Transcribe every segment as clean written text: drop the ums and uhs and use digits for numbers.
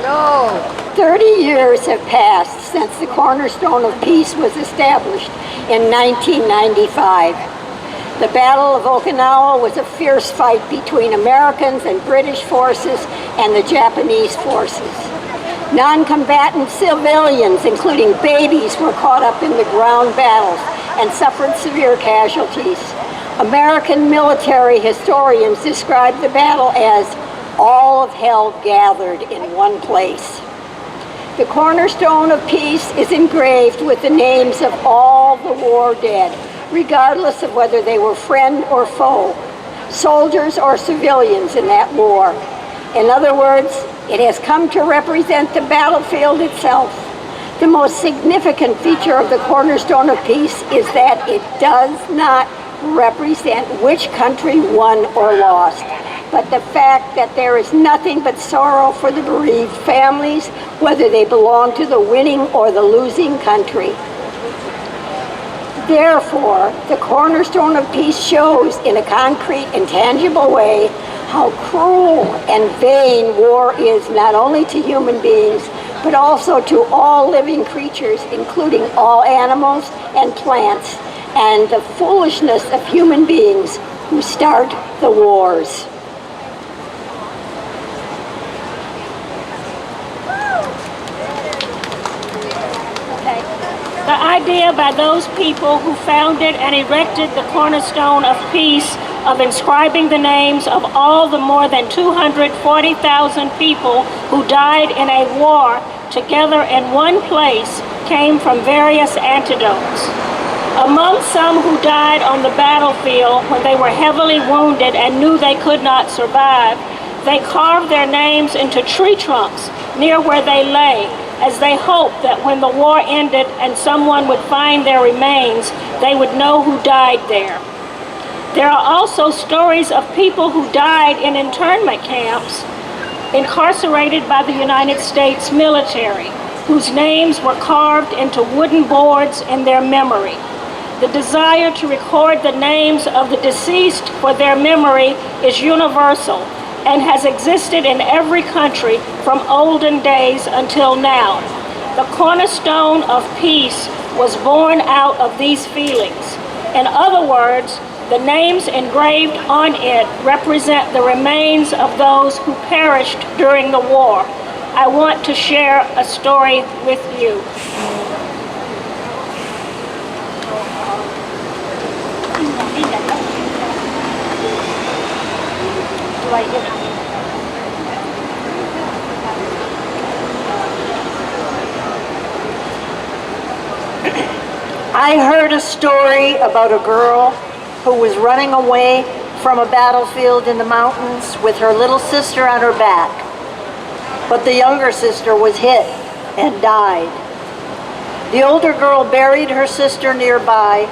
Hello. 30 years have passed since the Cornerstone of Peace was established in 1995. The Battle of Okinawa was a fierce fight between Americans and British forces and the Japanese forces. Non-combatant civilians, including babies, were caught up in the ground battles and suffered severe casualties. American military historians describe the battle as all of hell gathered in one place. The Cornerstone of Peace is engraved with the names of all the war dead, regardless of whether they were friend or foe, soldiers or civilians in that war. In other words, it has come to represent the battlefield itself. The most significant feature of the Cornerstone of Peace is that it does not represent which country won or lost, but the fact that there is nothing but sorrow for the bereaved families, whether they belong to the winning or the losing country. Therefore, the Cornerstone of Peace shows in a concrete and tangible way how cruel and vain war is, not only to human beings, but also to all living creatures, including all animals and plants, and the foolishness of human beings who start the wars. The idea by those people who founded and erected the Cornerstone of Peace of inscribing the names of all the more than 240,000 people who died in a war together in one place came from various antidotes. Among some who died on the battlefield when they were heavily wounded and knew they could not survive, they carved their names into tree trunks near where they lay, as they hoped that when the war ended and someone would find their remains, they would know who died there. There are also stories of people who died in internment camps, incarcerated by the United States military, whose names were carved into wooden boards in their memory. The desire to record the names of the deceased for their memory is universal and has existed in every country from olden days until now. The Cornerstone of Peace was born out of these feelings. In other words, the names engraved on it represent the remains of those who perished during the war. I want to share a story with you. I heard a story about a girl who was running away from a battlefield in the mountains with her little sister on her back. But the younger sister was hit and died. The older girl buried her sister nearby,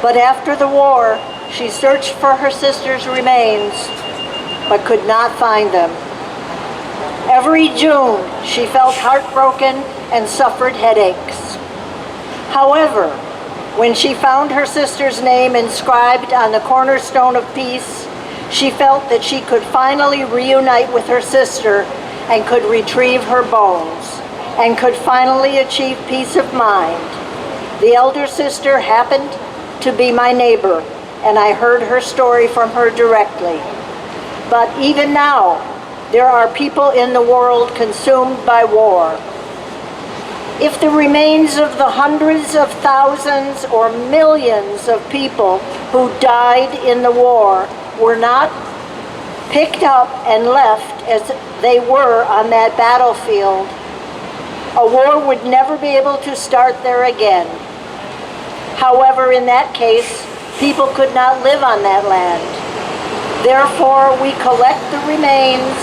but after the war, she searched for her sister's remains, but could not find them. Every June, she felt heartbroken and suffered headaches. However, when she found her sister's name inscribed on the Cornerstone of Peace, she felt that she could finally reunite with her sister and could retrieve her bones and could finally achieve peace of mind. The elder sister happened to be my neighbor, and I heard her story from her directly. But even now, there are people in the world consumed by war. If the remains of the hundreds of thousands or millions of people who died in the war were not picked up and left as they were on that battlefield, a war would never be able to start there again. However, in that case, people could not live on that land. Therefore, we collect the remains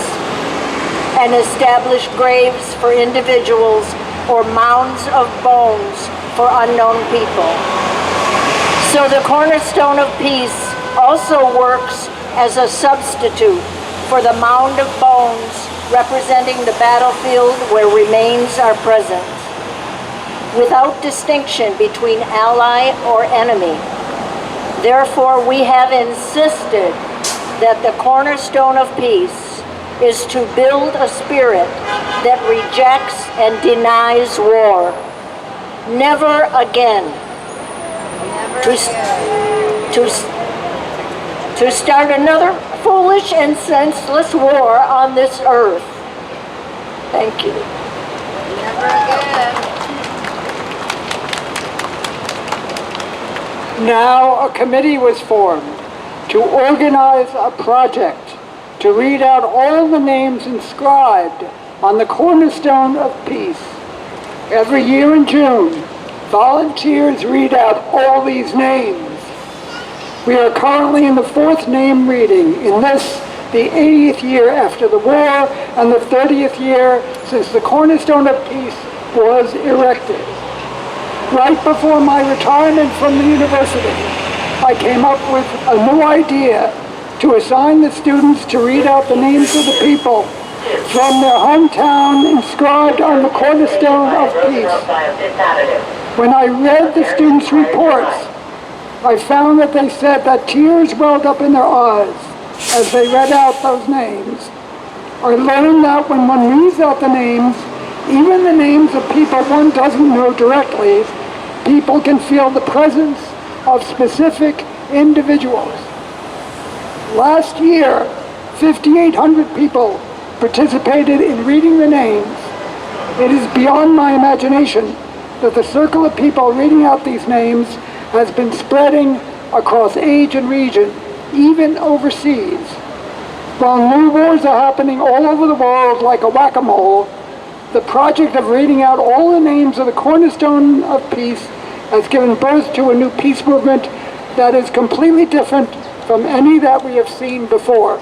and establish graves for individuals or mounds of bones for unknown people. So the Cornerstone of Peace also works as a substitute for the mound of bones representing the battlefield where remains are present, without distinction between ally or enemy. Therefore, we have insisted that the Cornerstone of Peace is to build a spirit that rejects and denies war. Never again. To start another foolish and senseless war on this earth. Thank you. Never again. Now a committee was formed to organize a project to read out all the names inscribed on the Cornerstone of Peace. Every year in June, volunteers read out all these names. We are currently in the 4th name reading, in this, the 80th year after the war and the 30th year since the Cornerstone of Peace was erected. Right before my retirement from the university, I came up with a new idea to assign the students to read out the names of the people from their hometown inscribed on the Cornerstone of Peace. When I read the students' reports, I found that they said that tears welled up in their eyes as they read out those names. I learned that when one reads out the names, even the names of people one doesn't know directly, people can feel the presence of specific individuals. Last year, 5,800 people participated in reading the names. It is beyond my imagination that the circle of people reading out these names has been spreading across age and region, even overseas. While new wars are happening all over the world like a whack-a-mole, the project of reading out all the names of the Cornerstone of Peace has given birth to a new peace movement that is completely different from any that we have seen before.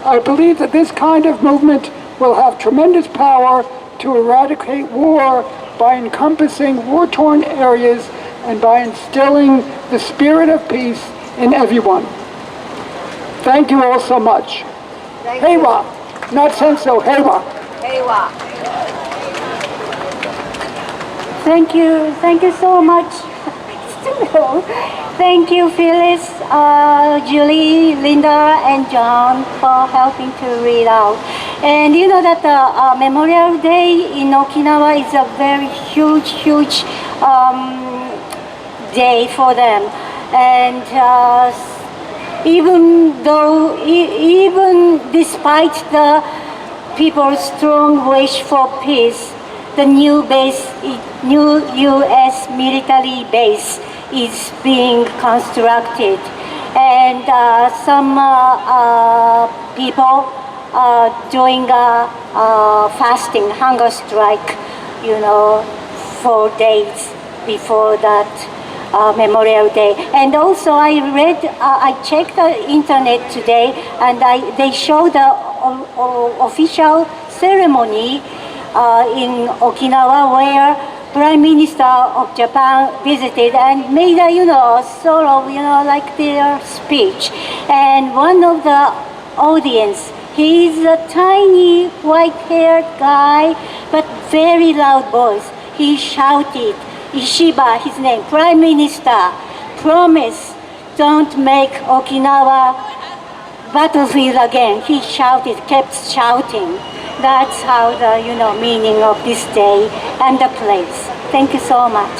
I believe that this kind of movement will have tremendous power to eradicate war by encompassing war-torn areas and by instilling the spirit of peace in everyone. Thank you all so much. Heiwa, not senso, heiwa. Heiwa. Thank you so much. Thank you, Phyllis, Julie, Linda, and John for helping to read out. And you know that Memorial Day in Okinawa is a very huge day for them. And even despite the people's strong wish for peace, the new U.S. military base is being constructed, and some people are doing a fasting, hunger strike, 4 days before that Memorial Day. And also I checked the internet today, and they show the official ceremony in Okinawa where Prime Minister of Japan visited and made a, sort of, like their speech. And one of the audience, he's a tiny white-haired guy, but very loud voice. He shouted, Ishiba, his name, Prime Minister, promise, don't make Okinawa battlefield again. He shouted, kept shouting. That's how the, meaning of this day and the place. Thank you so much.